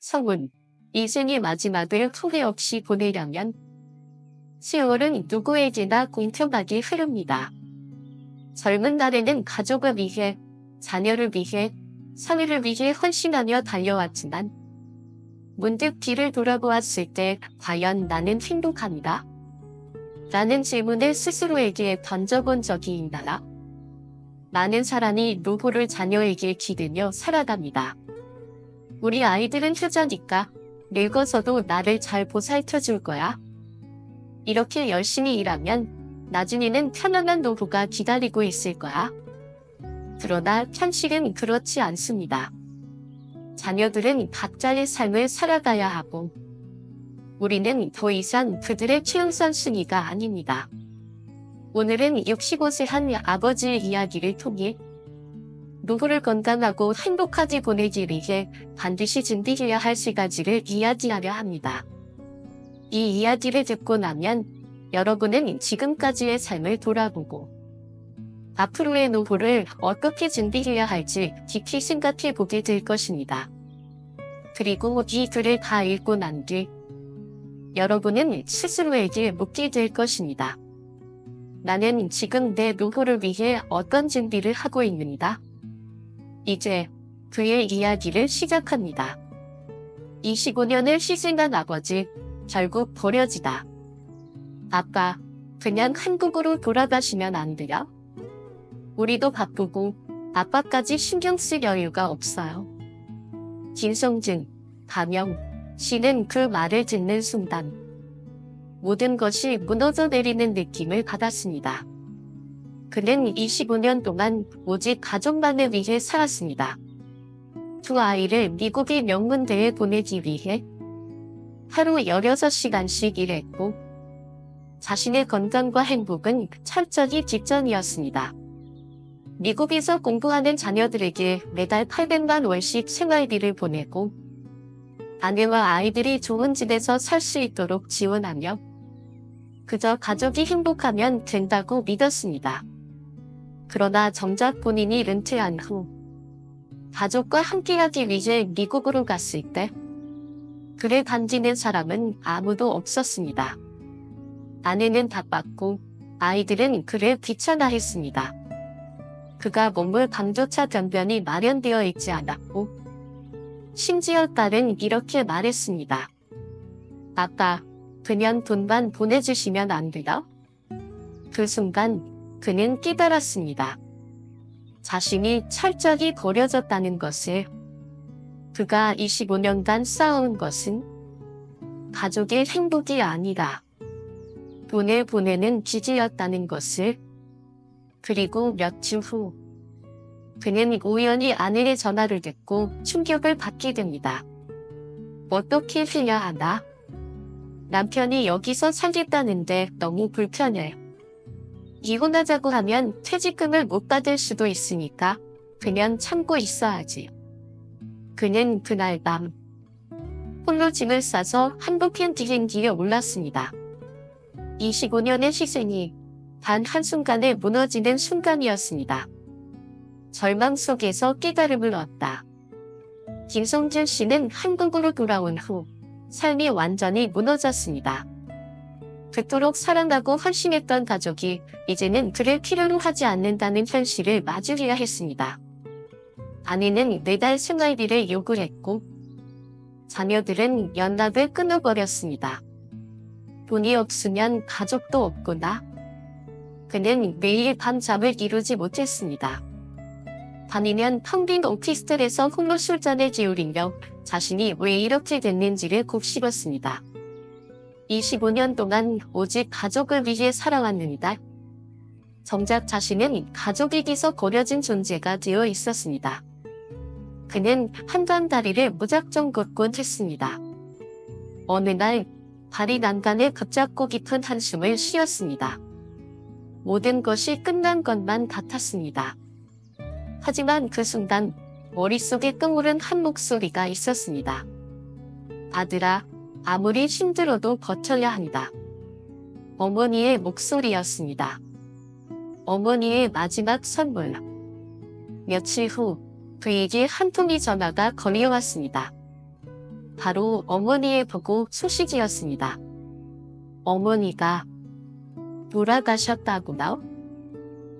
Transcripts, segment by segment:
성운, 인생의 마지막을 후회 없이 보내려면 세월은 누구에게나 공평하게 흐릅니다. 젊은 날에는 가족을 위해, 자녀를 위해, 사회를 위해 헌신하며 달려왔지만 문득 뒤를 돌아보았을 때 과연 나는 행복한가? 라는 질문을 스스로에게 던져본 적이 있나요? 많은 사람이 노후를 자녀에게 기대며 살아갑니다. 우리 아이들은 효자니까 늙어서도 나를 잘 보살펴 줄 거야. 이렇게 열심히 일하면 나중에는 편안한 노후가 기다리고 있을 거야. 그러나 현실은 그렇지 않습니다. 자녀들은 각자의 삶을 살아가야 하고 우리는 더 이상 그들의 최우선순위가 아닙니다. 오늘은 65세 한 아버지의 이야기를 통해 노후를 건강하고 행복하게 보내기 위해 반드시 준비해야 할 3가지를 이야기하려 합니다. 이 이야기를 듣고 나면 여러분은 지금까지의 삶을 돌아보고 앞으로의 노후를 어떻게 준비해야 할지 깊이 생각해 보게 될 것입니다. 그리고 이 글을 다 읽고 난 뒤 여러분은 스스로에게 묻게 될 것입니다. 나는 지금 내 노후를 위해 어떤 준비를 하고 있는가? 이제 그의 이야기를 시작합니다. 25년을 희생한 아버지, 결국 버려지다. 아빠, 그냥 한국으로 돌아가시면 안 돼요? 우리도 바쁘고 아빠까지 신경 쓸 여유가 없어요. 김성진, 가명, 씨는 그 말을 듣는 순간 모든 것이 무너져 내리는 느낌을 받았습니다. 그는 25년 동안 오직 가족만을 위해 살았습니다. 2 아이를 미국의 명문대에 보내기 위해 하루 16시간씩 일했고 자신의 건강과 행복은 철저히 직전이었습니다. 미국에서 공부하는 자녀들에게 매달 800만 원씩 생활비를 보내고 아내와 아이들이 좋은 집에서 살 수 있도록 지원하며 그저 가족이 행복하면 된다고 믿었습니다. 그러나 정작 본인이 은퇴한 후 가족과 함께하기 위해 미국으로 갔을 때 그를 반기는 사람은 아무도 없었습니다. 아내는 바빴고 아이들은 그를 귀찮아했습니다. 그가 몸을 방조차 변변이 마련되어 있지 않았고 심지어 딸은 이렇게 말했습니다. 아빠, 그냥 돈만 보내주시면 안 돼요? 그 순간 그는 깨달았습니다. 자신이 철저히 버려졌다는 것을. 그가 25년간 쌓아온 것은 가족의 행복이 아니라 돈을 보내는 기지였다는 것을. 그리고 몇 주 후 그는 우연히 아내의 전화를 듣고 충격을 받게 됩니다. 어떻게 해야 하나? 남편이 여기서 살겠다는데 너무 불편해. 이혼하자고 하면 퇴직금을 못 받을 수도 있으니까 그냥 참고 있어야지. 그는 그날 밤 홀로 짐을 싸서 한국행 비행기에 올랐습니다. 25년의 희생이 단 한순간에 무너지는 순간이었습니다. 절망 속에서 깨달음을 얻다. 김성진 씨는 한국으로 돌아온 후 삶이 완전히 무너졌습니다. 그토록 사랑하고 헌신했던 가족이 이제는 그를 필요로 하지 않는다는 현실을 마주해야 했습니다. 아내는 매달 생활비를 요구했고 자녀들은 연락을 끊어버렸습니다. 돈이 없으면 가족도 없구나. 그는 매일 밤잠을 이루지 못했습니다. 밤이면 텅 빈 오피스텔에서 홀로 술잔을 기울이며 자신이 왜 이렇게 됐는지를 곱씹었습니다. 25년 동안 오직 가족을 위해 살아왔는다. 정작 자신은 가족에게서 버려진 존재가 되어 있었습니다. 그는 한강 다리를 무작정 걷곤 했습니다. 어느 날 다리 난간에 붙잡고 깊은 한숨을 쉬었습니다. 모든 것이 끝난 것만 같았습니다. 하지만 그 순간 머릿속에 떠오른 한 목소리가 있었습니다. 아들아, 아무리 힘들어도 버텨야 한다. 어머니의 목소리였습니다. 어머니의 마지막 선물. 며칠 후 그에게 한 통의 전화가 걸려왔습니다. 바로 어머니의 보고 소식이었습니다. 어머니가 돌아가셨다고요?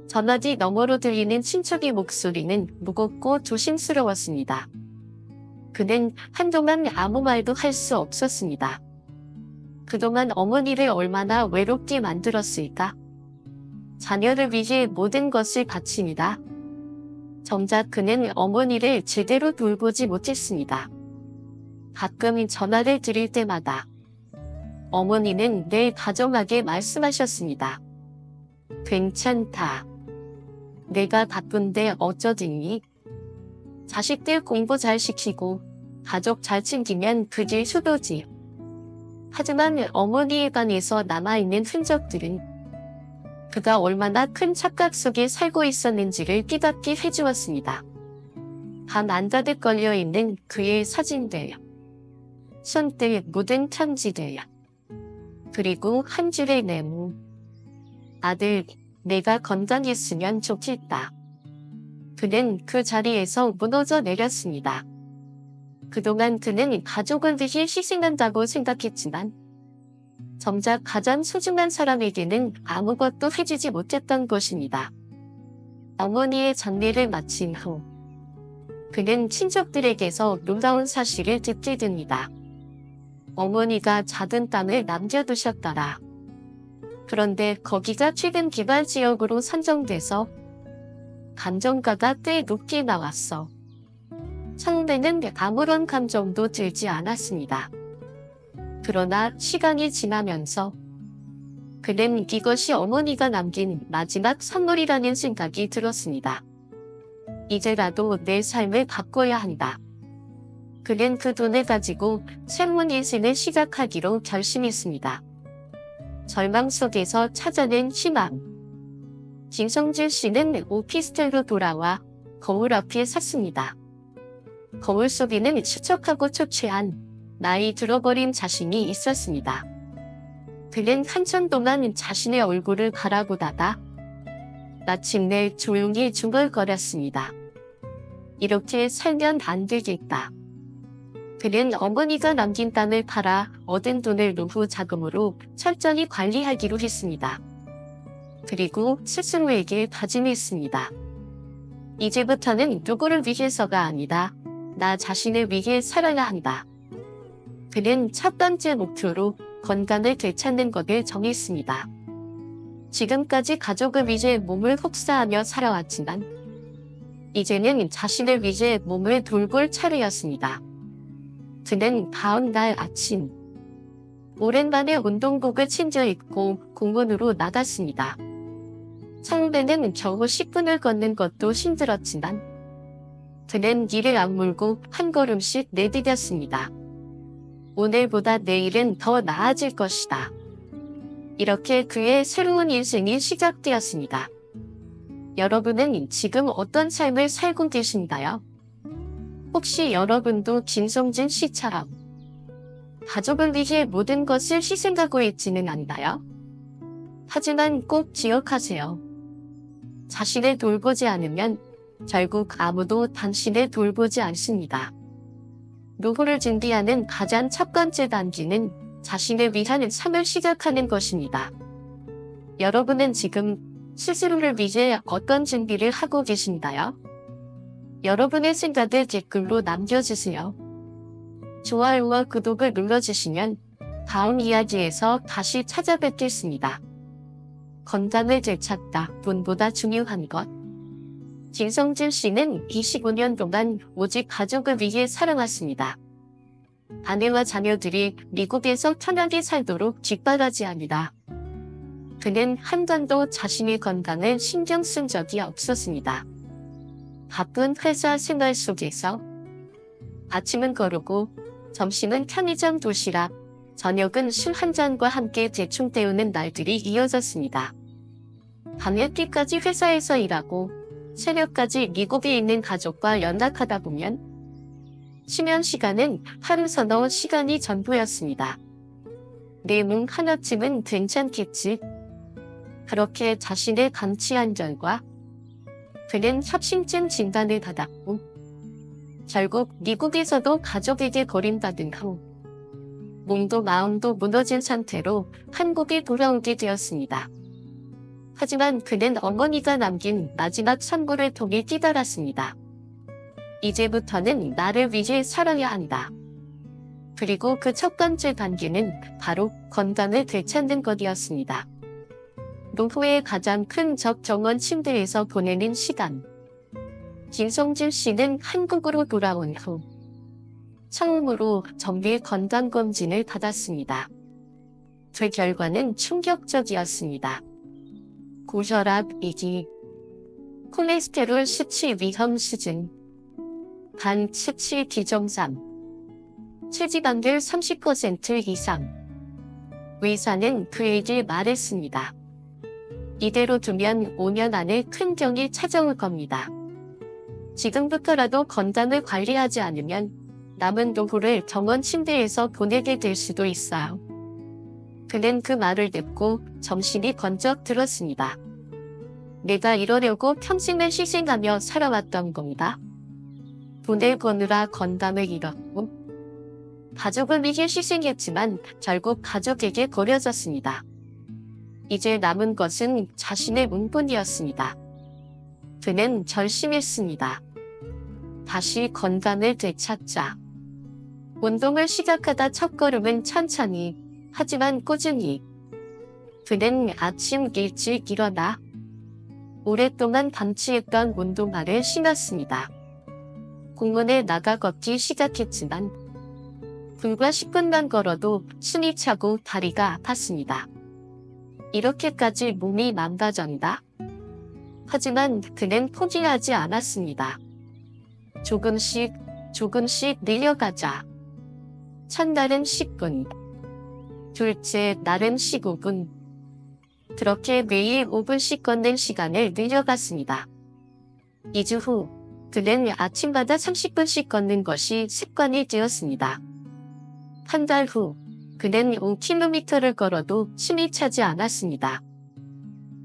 전화기 너머로 들리는 친척의 목소리는 무겁고 조심스러웠습니다. 그는 한동안 아무 말도 할 수 없었습니다. 그동안 어머니를 얼마나 외롭게 만들었을까? 자녀를 위해 모든 것을 바칩니다. 정작 그는 어머니를 제대로 돌보지 못했습니다. 가끔 전화를 드릴 때마다 어머니는 늘 다정하게 말씀하셨습니다. 괜찮다. 내가 바쁜데 어쩌겠니? 자식들 공부 잘 시키고 가족 잘 챙기면 그게 수도지. 하지만 어머니에 관해서 남아있는 흔적들은 그가 얼마나 큰 착각 속에 살고 있었는지를 깨닫게 해주었습니다. 밤 안가득 걸려있는 그의 사진들, 손들 묻은 편지들, 그리고 한 줄의 메모. 아들, 내가 건강했으면 좋겠다. 그는 그 자리에서 무너져 내렸습니다. 그동안 그는 가족을 위해 희생한다고 생각했지만 정작 가장 소중한 사람에게는 아무것도 해주지 못했던 것입니다. 어머니의 장례를 마친 후 그는 친척들에게서 놀라운 사실을 듣게 됩니다. 어머니가 작은 땅을 남겨두셨더라. 그런데 거기가 최근 개발 지역으로 선정돼서 감정가가 꽤 높게 나왔어. 처음에는 아무런 감정도 들지 않았습니다. 그러나 시간이 지나면서 그는 이것이 어머니가 남긴 마지막 선물이라는 생각이 들었습니다. 이제라도 내 삶을 바꿔야 한다. 그는 그 돈을 가지고 새로운 인생을 시작하기로 결심했습니다. 절망 속에서 찾아낸 희망. 김성진 씨는 오피스텔로 돌아와 거울 앞에 섰습니다. 거울 속에는 수척하고 초췌한 나이 들어버린 자신이 있었습니다. 그는 한참 동안 자신의 얼굴을 바라보다가 마침내 조용히 중얼거렸습니다. 이렇게 살면 안 되겠다. 그는 어머니가 남긴 땅을 팔아 얻은 돈을 노후 자금으로 철저히 관리하기로 했습니다. 그리고 스스로에게 다짐했습니다. 이제부터는 누구를 위해서가 아니다. 나 자신을 위해 살아야 한다. 그는 첫 번째 목표로 건강을 되찾는 것을 정했습니다. 지금까지 가족을 위해 몸을 혹사하며 살아왔지만 이제는 자신을 위해 몸을 돌볼 차례였습니다. 그는 다음 날 아침 오랜만에 운동복을 챙겨 입고 공원으로 나갔습니다. 처음에는 겨우 10분을 걷는 것도 힘들었지만 그는 이를 악물고 한 걸음씩 내디뎠습니다. 오늘보다 내일은 더 나아질 것이다. 이렇게 그의 새로운 인생이 시작되었습니다. 여러분은 지금 어떤 삶을 살고 계신가요? 혹시 여러분도 김성진 씨처럼 가족을 위해 모든 것을 희생하고 있지는 않나요? 하지만 꼭 기억하세요. 자신을 돌보지 않으면 결국 아무도 당신을 돌보지 않습니다. 노후를 준비하는 가장 첫 번째 단계는 자신을 위한 삶을 시작하는 것입니다. 여러분은 지금 스스로를 위해 어떤 준비를 하고 계신가요? 여러분의 생각을 댓글로 남겨주세요. 좋아요와 구독을 눌러주시면 다음 이야기에서 다시 찾아뵙겠습니다. 건강을 되찾다, 돈보다 중요한 것. 김성진 씨는 25년 동안 오직 가족을 위해 살아왔습니다. 아내와 자녀들이 미국에서 편하게 살도록 뒷바라지합니다. 그는 한 번도 자신의 건강을 신경 쓴 적이 없었습니다. 바쁜 회사 생활 속에서 아침은 거르고 점심은 편의점 도시락, 저녁은 술 한 잔과 함께 대충 때우는 날들이 이어졌습니다. 밤늦게까지 회사에서 일하고 새벽까지 미국에 있는 가족과 연락하다 보면 쉬면 시간은 하루 서너 시간이 전부였습니다. 내 몸 하나쯤은 괜찮겠지. 그렇게 자신의 감치 안전과 그는 협심증 진단을 받았고 결국 미국에서도 가족에게 버림받은 후 몸도 마음도 무너진 상태로 한국에 돌아오게 되었습니다. 하지만 그는 어머니가 남긴 마지막 선물을 통해 깨달았습니다. 이제부터는 나를 위해 살아야 한다. 그리고 그 첫 번째 단계는 바로 건강을 되찾는 것이었습니다. 노후의 가장 큰 적 정원 침대에서 보내는 시간. 김성진 씨는 한국으로 돌아온 후 처음으로 정기 건강검진을 받았습니다. 그 결과는 충격적이었습니다. 고혈압 2기, 콜레스테롤 수치 위험 수준, 간 수치 비정상, 체지방률 30% 이상. 의사는 그에게 말했습니다. 이대로 두면 5년 안에 큰 병이 찾아올 겁니다. 지금부터라도 건강을 관리하지 않으면 남은 노후를 정원 침대에서 보내게 될 수도 있어요. 그는 그 말을 듣고 정신이 번쩍 들었습니다. 내가 이러려고 평생을 희생하며 살아왔던 겁니다. 돈을 버느라 건강을 잃었고 가족을 위해 희생했지만 결국 가족에게 버려졌습니다. 이제 남은 것은 자신의 운뿐이었습니다. 그는 결심했습니다. 다시 건강을 되찾자. 운동을 시작하다 첫걸음은 천천히 하지만 꾸준히. 그는 아침 일찍 일어나 오랫동안 방치했던 운동화를 신었습니다. 공원에 나가 걷기 시작했지만 불과 10분만 걸어도 숨이 차고 다리가 아팠습니다. 이렇게까지 몸이 망가졌다. 하지만 그는 포기하지 않았습니다. 조금씩 늘려가자. 첫날은 10분, 둘째 날은 15분. 그렇게 매일 5분씩 걷는 시간을 늘려갔습니다. 2주 후, 그는 아침마다 30분씩 걷는 것이 습관이 되었습니다. 한 달 후, 그는 5km를 걸어도 숨이 차지 않았습니다.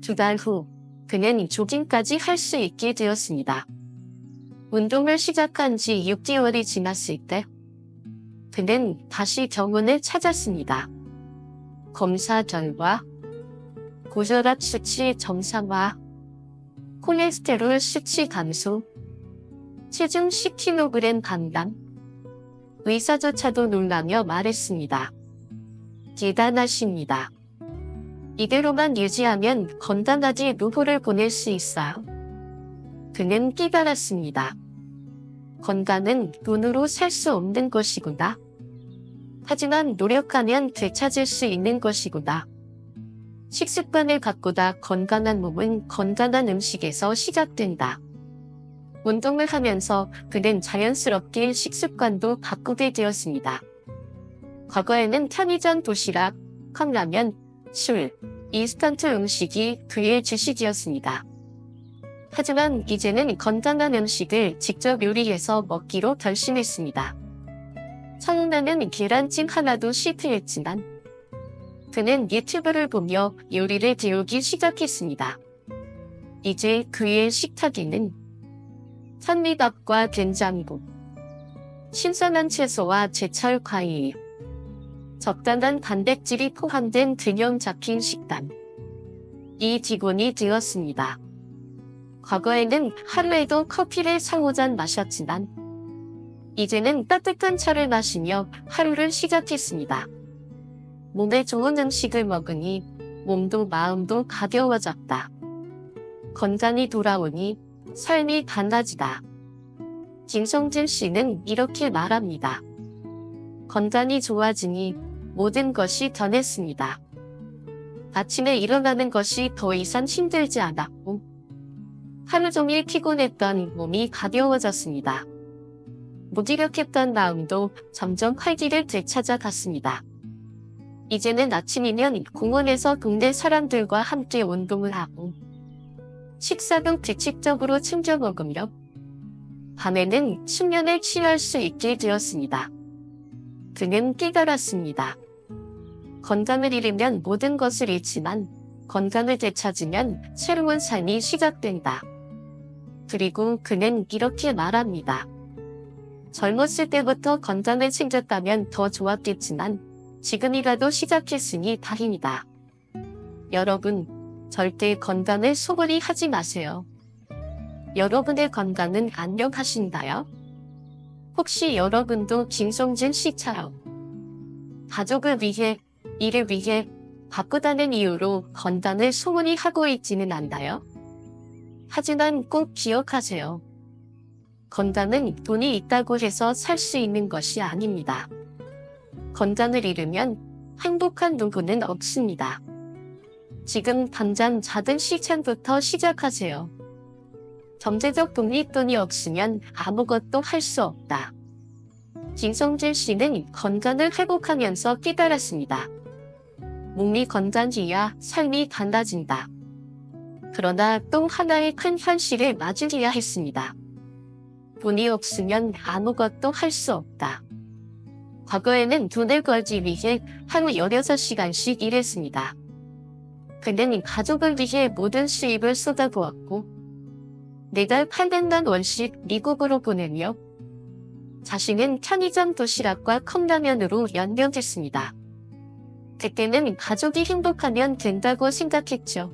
2달 후, 그는 조깅까지 할 수 있게 되었습니다. 운동을 시작한 지 6개월이 지났을 때, 그는 다시 병원을 찾았습니다. 검사 결과, 고혈압 수치 정상화, 콜레스테롤 수치 감소, 체중 10kg 감량. 의사조차도 놀라며 말했습니다. 대단하십니다. 이대로만 유지하면 건강하게 노후를 보낼 수 있어요. 그는 깨달았습니다. 건강은 돈으로 살 수 없는 것이구나. 하지만 노력하면 되찾을 수 있는 것이구나. 식습관을 바꾸다 건강한 몸은 건강한 음식에서 시작된다. 운동을 하면서 그는 자연스럽게 식습관도 바꾸게 되었습니다. 과거에는 편의점 도시락, 컵라면, 술, 인스턴트 음식이 그의 주식이었습니다. 하지만 이제는 건강한 음식을 직접 요리해서 먹기로 결심했습니다. 처음에는 계란찜 하나도 실패했지만 그는 유튜브를 보며 요리를 배우기 시작했습니다. 이제 그의 식탁에는 현미밥과 된장국, 신선한 채소와 제철 과일, 적당한 단백질이 포함된 균형 잡힌 식단. 이 기본이 되었습니다. 과거에는 하루에도 커피를 4-5잔 마셨지만 이제는 따뜻한 차를 마시며 하루를 시작했습니다. 몸에 좋은 음식을 먹으니 몸도 마음도 가벼워졌다. 건강이 돌아오니 삶이 달라지다. 김성진 씨는 이렇게 말합니다. 건강이 좋아지니 모든 것이 변했습니다. 아침에 일어나는 것이 더 이상 힘들지 않았고 하루 종일 피곤했던 몸이 가벼워졌습니다. 무기력했던 마음도 점점 활기를 되찾아갔습니다. 이제는 아침이면 공원에서 동네 사람들과 함께 운동을 하고 식사도 규칙적으로 챙겨 먹으며 밤에는 숙면을 취할 수 있게 되었습니다. 그는 깨달았습니다. 건강을 잃으면 모든 것을 잃지만 건강을 되찾으면 새로운 삶이 시작된다. 그리고 그는 이렇게 말합니다. 젊었을 때부터 건강을 챙겼다면 더 좋았겠지만 지금이라도 시작했으니 다행이다. 여러분, 절대 건강을 소홀히 하지 마세요. 여러분의 건강은 안녕하신가요? 혹시 여러분도 김성진 씨처럼 가족을 위해, 일을 위해 바쁘다는 이유로 건강을 소홀히 하고 있지는 않나요? 하지만 꼭 기억하세요. 건강은 돈이 있다고 해서 살 수 있는 것이 아닙니다. 건강을 잃으면 행복한 누구는 없습니다. 지금 당장 작은 실천부터 시작하세요. 경제적 독립돈이 없으면 아무것도 할 수 없다. 김성진 씨는 건강을 회복하면서 깨달았습니다. 몸이 건강해야 삶이 달라진다. 그러나 또 하나의 큰 현실을 맞이해야 했습니다. 돈이 없으면 아무것도 할 수 없다. 과거에는 돈을 벌기 위해 하루 16시간씩 일했습니다. 그는 가족을 위해 모든 수입을 쏟아부었고 매달 800만 원씩 미국으로 보내며 자신은 편의점 도시락과 컵라면으로 연명했습니다. 그때는 가족이 행복하면 된다고 생각했죠.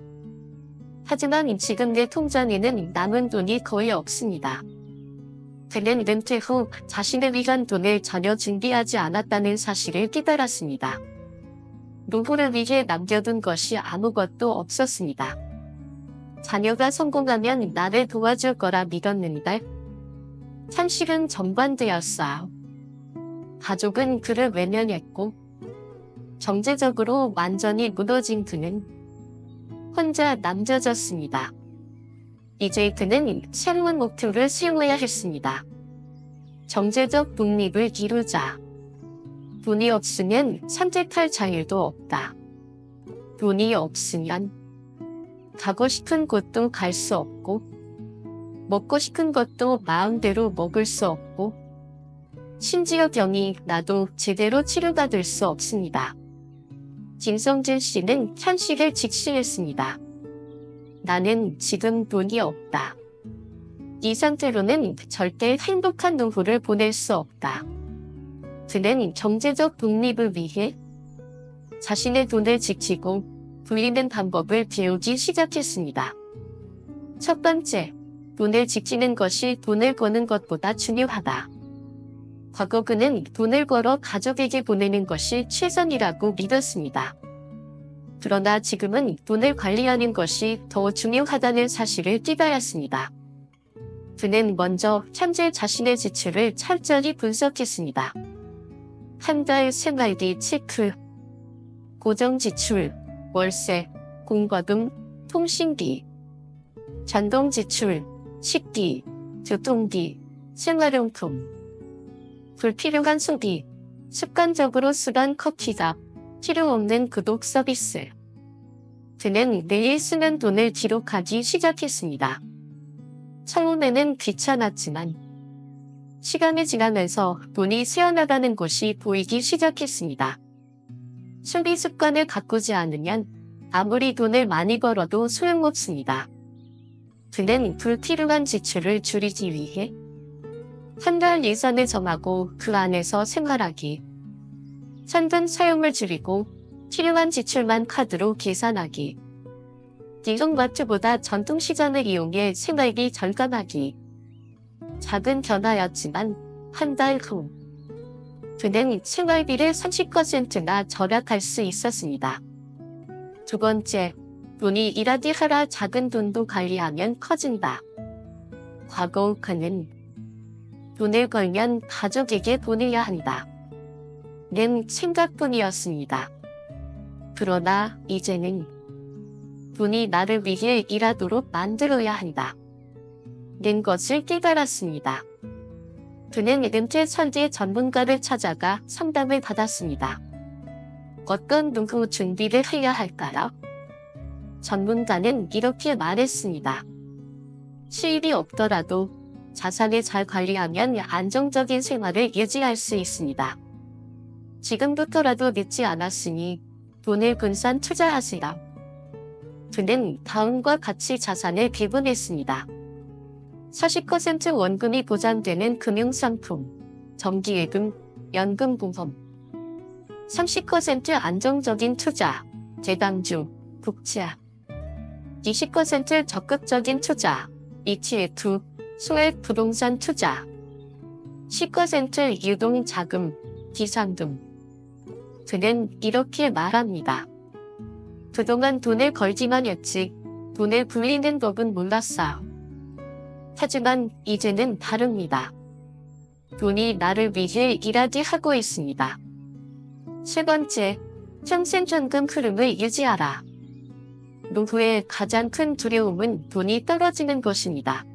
하지만 지금 내 통장에는 남은 돈이 거의 없습니다. 그는 은퇴 후 자신을 위한 돈을 전혀 준비하지 않았다는 사실을 깨달았습니다. 노후를 위해 남겨둔 것이 아무것도 없었습니다. 자녀가 성공하면 나를 도와줄 거라 믿었는데 현실은 정반대였어요. 가족은 그를 외면했고 경제적으로 완전히 무너진 그는 혼자 남겨졌습니다. 이제 그는 새로운 목표를 세워야 했습니다. 경제적 독립을 이루자. 돈이 없으면 선택할 자유도 없다. 돈이 없으면 가고 싶은 곳도 갈 수 없고 먹고 싶은 것도 마음대로 먹을 수 없고 심지어 병이 나도 제대로 치료받을 수 없습니다. 김성진 씨는 현실을 직시했습니다. 나는 지금 돈이 없다. 이 상태로는 절대 행복한 노후를 보낼 수 없다. 그는 경제적 독립을 위해 자신의 돈을 지키고 불리는 방법을 배우기 시작했습니다. 첫 번째, 돈을 지키는 것이 돈을 버는 것보다 중요하다. 과거 그는 돈을 벌어 가족에게 보내는 것이 최선이라고 믿었습니다. 그러나 지금은 돈을 관리하는 것이 더 중요하다는 사실을 깨달았습니다. 그는 먼저 현재 자신의 지출을 철저히 분석했습니다. 한 달 생활비 체크, 고정지출, 월세, 공과금, 통신비, 전동지출, 식비, 교통비, 생활용품, 불필요한 소비, 습관적으로 쓰던 커피값, 필요 없는 구독 서비스. 그는 매일 쓰는 돈을 기록하기 시작했습니다. 처음에는 귀찮았지만 시간이 지나면서 돈이 새어나가는 것이 보이기 시작했습니다. 소비 습관을 바꾸지 않으면 아무리 돈을 많이 벌어도 소용없습니다. 그는 불필요한 지출을 줄이기 위해 한 달 예산을 정하고 그 안에서 생활하기, 현금 사용을 줄이고 필요한 지출만 카드로 계산하기, 대형마트보다 전통시장을 이용해 생활비 절감하기. 작은 변화였지만 한 달 후 그는 생활비를 30%나 절약할 수 있었습니다. 두 번째, 돈이 일하기 하라 작은 돈도 관리하면 커진다. 과거 그는 돈을 벌면 가족에게 보내야 한다. 는 생각뿐이었습니다. 그러나 이제는 돈이 나를 위해 일하도록 만들어야 한다. 는 것을 깨달았습니다. 그는 은퇴 천재 전문가를 찾아가 상담을 받았습니다. 어떤 노후 준비를 해야 할까요? 전문가는 이렇게 말했습니다. 수입이 없더라도 자산을 잘 관리하면 안정적인 생활을 유지할 수 있습니다. 지금부터라도 늦지 않았으니 돈을 분산 투자하세요. 그는 다음과 같이 자산을 배분했습니다. 40% 원금이 보장되는 금융상품, 정기예금, 연금보험. 30% 안정적인 투자, 대방주, 국채. 20% 적극적인 투자, ETF, 소액 부동산 투자. 10% 유동자금, 비상금. 그는 이렇게 말합니다. 그동안 돈을 걸지만 했지, 돈을 불리는 법은 몰랐어요. 하지만 이제는 다릅니다. 돈이 나를 위해 일하게 하고 있습니다. 세 번째, 평생 현금 흐름을 유지하라. 노후의 가장 큰 두려움은 돈이 떨어지는 것입니다.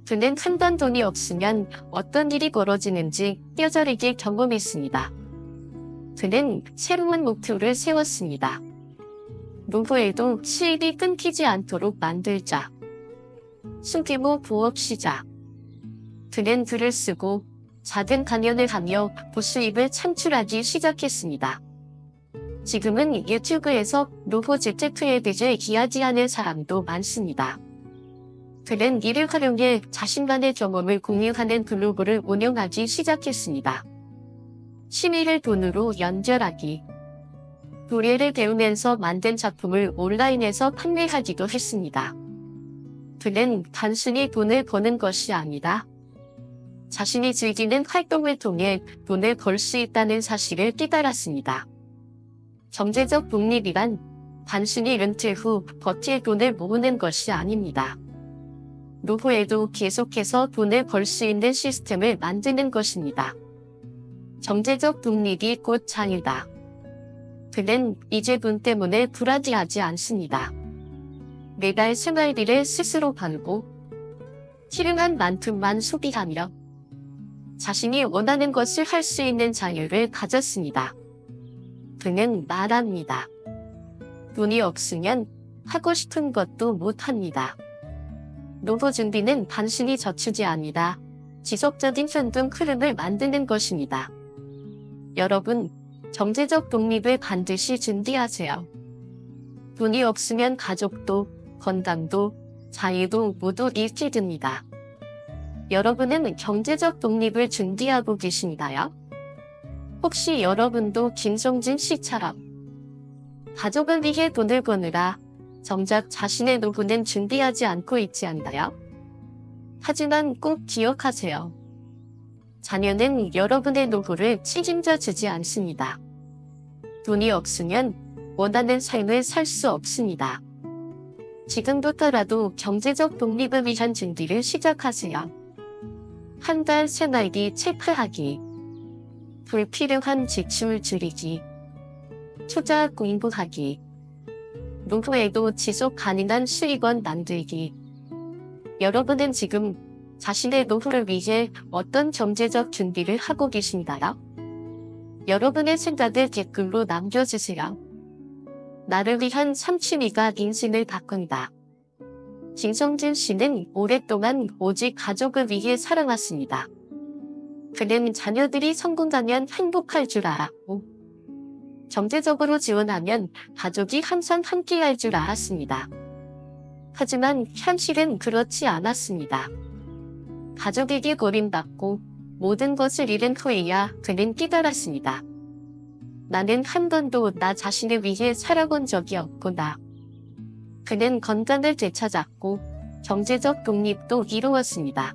그는 한 번 돈이 없으면 어떤 일이 벌어지는지 뼈저리게 경험했습니다. 그는 새로운 목표를 세웠습니다. 노후에도 수입이 끊기지 않도록 만들자. 소규모 부업 시작. 그는 글을 쓰고 작은 강연을 하며 부수입을 창출하기 시작했습니다. 지금은 유튜브에서 노후 재테크에 대해 이야기하는 사람도 많습니다. 그는 이를 활용해 자신만의 경험을 공유하는 블로그를 운영하기 시작했습니다. 취미를 돈으로 연결하기. 노래를 배우면서 만든 작품을 온라인에서 판매하기도 했습니다. 그는 단순히 돈을 버는 것이 아니다. 자신이 즐기는 활동을 통해 돈을 벌 수 있다는 사실을 깨달았습니다. 경제적 독립이란 단순히 은퇴 후 버틸 돈을 모으는 것이 아닙니다. 노후에도 계속해서 돈을 벌 수 있는 시스템을 만드는 것입니다. 경제적 독립이 곧 장이다. 그는 이제 돈 때문에 불안해하지 않습니다. 매달 생활비를 스스로 벌고 필요한 만큼만 소비하며 자신이 원하는 것을 할 수 있는 자유를 가졌습니다. 그는 말합니다. 돈이 없으면 하고 싶은 것도 못합니다. 노후 준비는 단순히 저축이 아니다. 지속적인 현금 흐름을 만드는 것입니다. 여러분, 경제적 독립을 반드시 준비하세요. 돈이 없으면 가족도, 건강도, 자유도 모두 잃게 됩니다. 여러분은 경제적 독립을 준비하고 계신가요? 혹시 여러분도 김성진 씨처럼 가족을 위해 돈을 버느라 정작 자신의 노후는 준비하지 않고 있지 않나요? 하지만 꼭 기억하세요. 자녀는 여러분의 노후를 책임져 주지 않습니다. 돈이 없으면 원하는 삶을 살 수 없습니다. 지금부터라도 경제적 독립을 위한 준비를 시작하세요. 한 달 생활비 체크하기, 불필요한 지출 줄이기, 투자 공부하기, 노후에도 지속 가능한 수익원 만들기. 여러분은 지금 자신의 노후를 위해 어떤 경제적 준비를 하고 계신가요? 여러분의 생각을 댓글로 남겨주세요. 나를 위한 삼취미가 인생을 바꾼다. 김성진 씨는 오랫동안 오직 가족을 위해 살아왔습니다. 그는 자녀들이 성공하면 행복할 줄 알았고, 경제적으로 지원하면 가족이 항상 함께할 줄 알았습니다. 하지만 현실은 그렇지 않았습니다. 가족에게 버림받고 모든 것을 잃은 후에야 그는 깨달았습니다. 나는 한 번도 나 자신을 위해 살아본 적이 없구나. 그는 건강을 되찾았고 경제적 독립도 이루었습니다.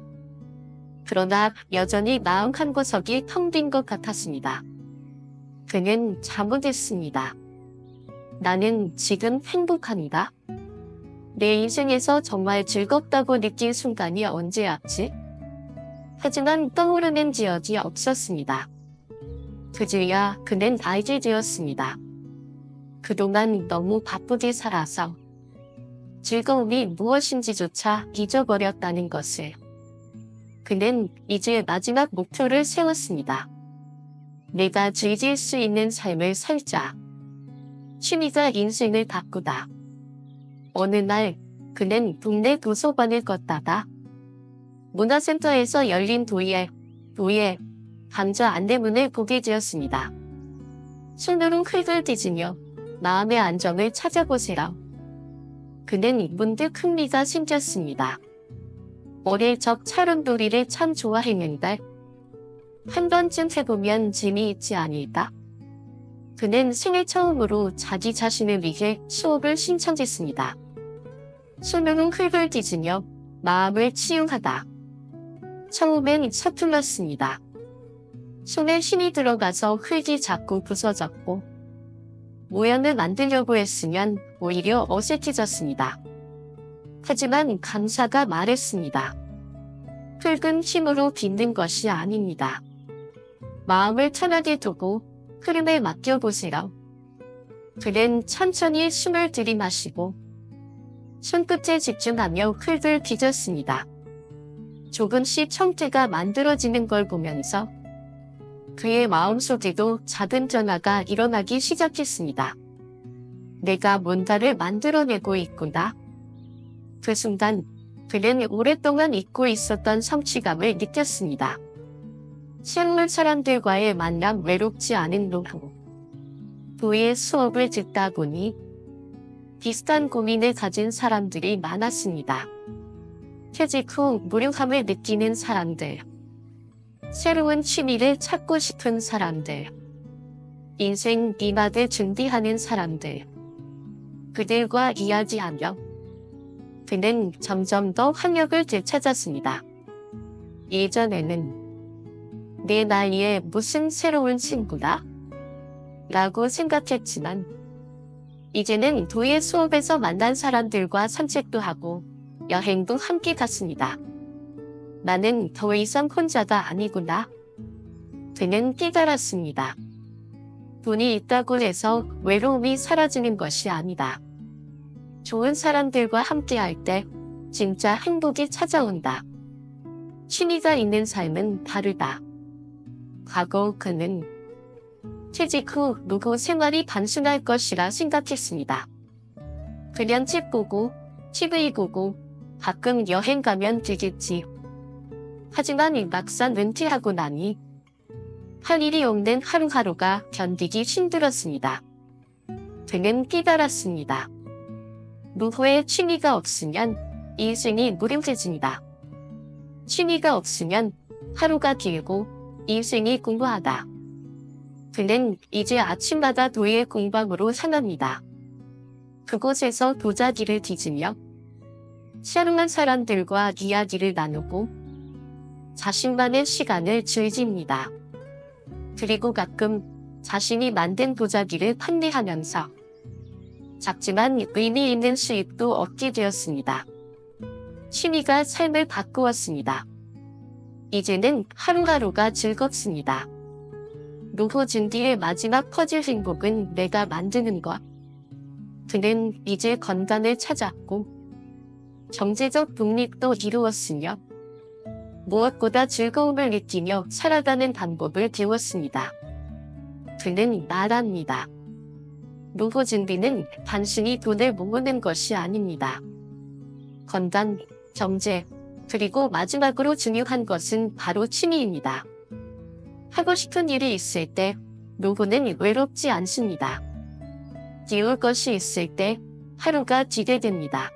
그러나 여전히 마음 한구석이 텅 빈 것 같았습니다. 그는 잘못했습니다. 나는 지금 행복합니다. 내 인생에서 정말 즐겁다고 느낀 순간이 언제였지? 하지만 떠오르는 기억이 없었습니다. 그제야 그는 알게 되었습니다. 그동안 너무 바쁘게 살아서 즐거움이 무엇인지조차 잊어버렸다는 것을. 그는 이제 마지막 목표를 세웠습니다. 내가 즐길 수 있는 삶을 살자. 취미가 인생을 바꾸다. 어느 날 그는 동네 도서관을 걷다가 문화센터에서 열린 도예, 감자 안내문을 보게 되었습니다. 손으로 흙을 뒤지며 마음의 안정을 찾아보세요. 그는 문득 흥미가 생겼습니다. 어릴 적 촬영놀이를 참 좋아했는데 한 번쯤 해보면 재미있지 않을까? 그는 생애 처음으로 자기 자신을 위해 수업을 신청했습니다. 손으로 흙을 뒤지며 마음을 치유하다. 처음엔 서툴렀습니다. 손에 힘이 들어가서 흙이 자꾸 부서졌고 모양을 만들려고 했으면 오히려 어색해졌습니다. 하지만 강사가 말했습니다. 흙은 힘으로 빚는 것이 아닙니다. 마음을 편하게 두고 흐름에 맡겨보세요. 그는 천천히 숨을 들이마시고 손끝에 집중하며 흙을 빚었습니다. 조금씩 형태가 만들어지는 걸 보면서 그의 마음속에도 작은 변화가 일어나기 시작했습니다. 내가 뭔가를 만들어내고 있구나. 그 순간 그는 오랫동안 잊고 있었던 성취감을 느꼈습니다. 새로운 사람들과의 만남 외롭지 않은 노후. 부의 수업을 듣다 보니 비슷한 고민을 가진 사람들이 많았습니다. 퇴직 후 무력함을 느끼는 사람들, 새로운 취미를 찾고 싶은 사람들, 인생 이막을 준비하는 사람들, 그들과 이야기하며 그는 점점 더 활력을 되찾았습니다. 예전에는 내 나이에 무슨 새로운 친구다? 라고 생각했지만 이제는 도예 수업에서 만난 사람들과 산책도 하고 여행도 함께 갔습니다. 나는 더 이상 혼자가 아니구나. 그는 깨달았습니다. 돈이 있다고 해서 외로움이 사라지는 것이 아니다. 좋은 사람들과 함께할 때 진짜 행복이 찾아온다. 취미가 있는 삶은 다르다. 과거 그는 퇴직 후 노후 생활이 단순할 것이라 생각했습니다. 그냥 책 보고 TV 보고 가끔 여행 가면 되겠지. 하지만 막상 은퇴하고 나니 할 일이 없는 하루하루가 견디기 힘들었습니다. 그는 깨달았습니다. 노후에 취미가 없으면 인생이 무료해집니다. 취미가 없으면 하루가 길고 인생이 공부하다. 그는 이제 아침마다 도예 공방으로 향합니다. 그곳에서 도자기를 뒤지며 새로운 사람들과 이야기를 나누고 자신만의 시간을 즐깁니다. 그리고 가끔 자신이 만든 도자기를 판매하면서 작지만 의미 있는 수입도 얻게 되었습니다. 취미가 삶을 바꾸었습니다. 이제는 하루하루가 즐겁습니다. 노후 준비의 마지막 퍼즐 행복은 내가 만드는 것. 그는 이제 건강을 찾았고 경제적 독립도 이루었으며 무엇보다 즐거움을 느끼며 살아가는 방법을 배웠습니다. 그는 말합니다. 노후 준비는 단순히 돈을 모으는 것이 아닙니다. 건강, 경제, 그리고 마지막으로 중요한 것은 바로 취미입니다. 하고 싶은 일이 있을 때 노후는 외롭지 않습니다. 기울 것이 있을 때 하루가 기대됩니다.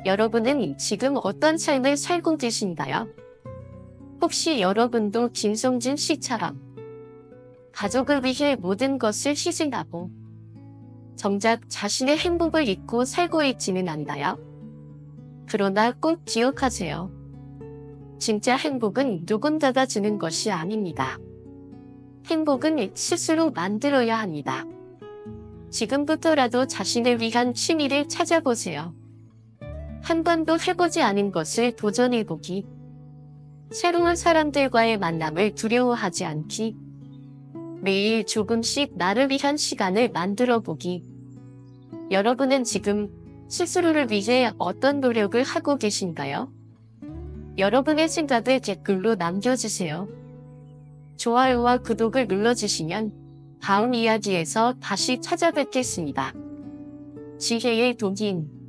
여러분은 지금 어떤 삶을 살고 계신가요? 혹시 여러분도 김성진 씨처럼 가족을 위해 모든 것을 희생하고 정작 자신의 행복을 잊고 살고 있지는 않나요? 그러나 꼭 기억하세요. 진짜 행복은 누군가가 주는 것이 아닙니다. 행복은 스스로 만들어야 합니다. 지금부터라도 자신을 위한 취미를 찾아보세요. 한 번도 해보지 않은 것을 도전해보기. 새로운 사람들과의 만남을 두려워하지 않기. 매일 조금씩 나를 위한 시간을 만들어보기. 여러분은 지금 스스로를 위해 어떤 노력을 하고 계신가요? 여러분의 생각을 댓글로 남겨주세요. 좋아요와 구독을 눌러주시면 다음 이야기에서 다시 찾아뵙겠습니다. 지혜의 독인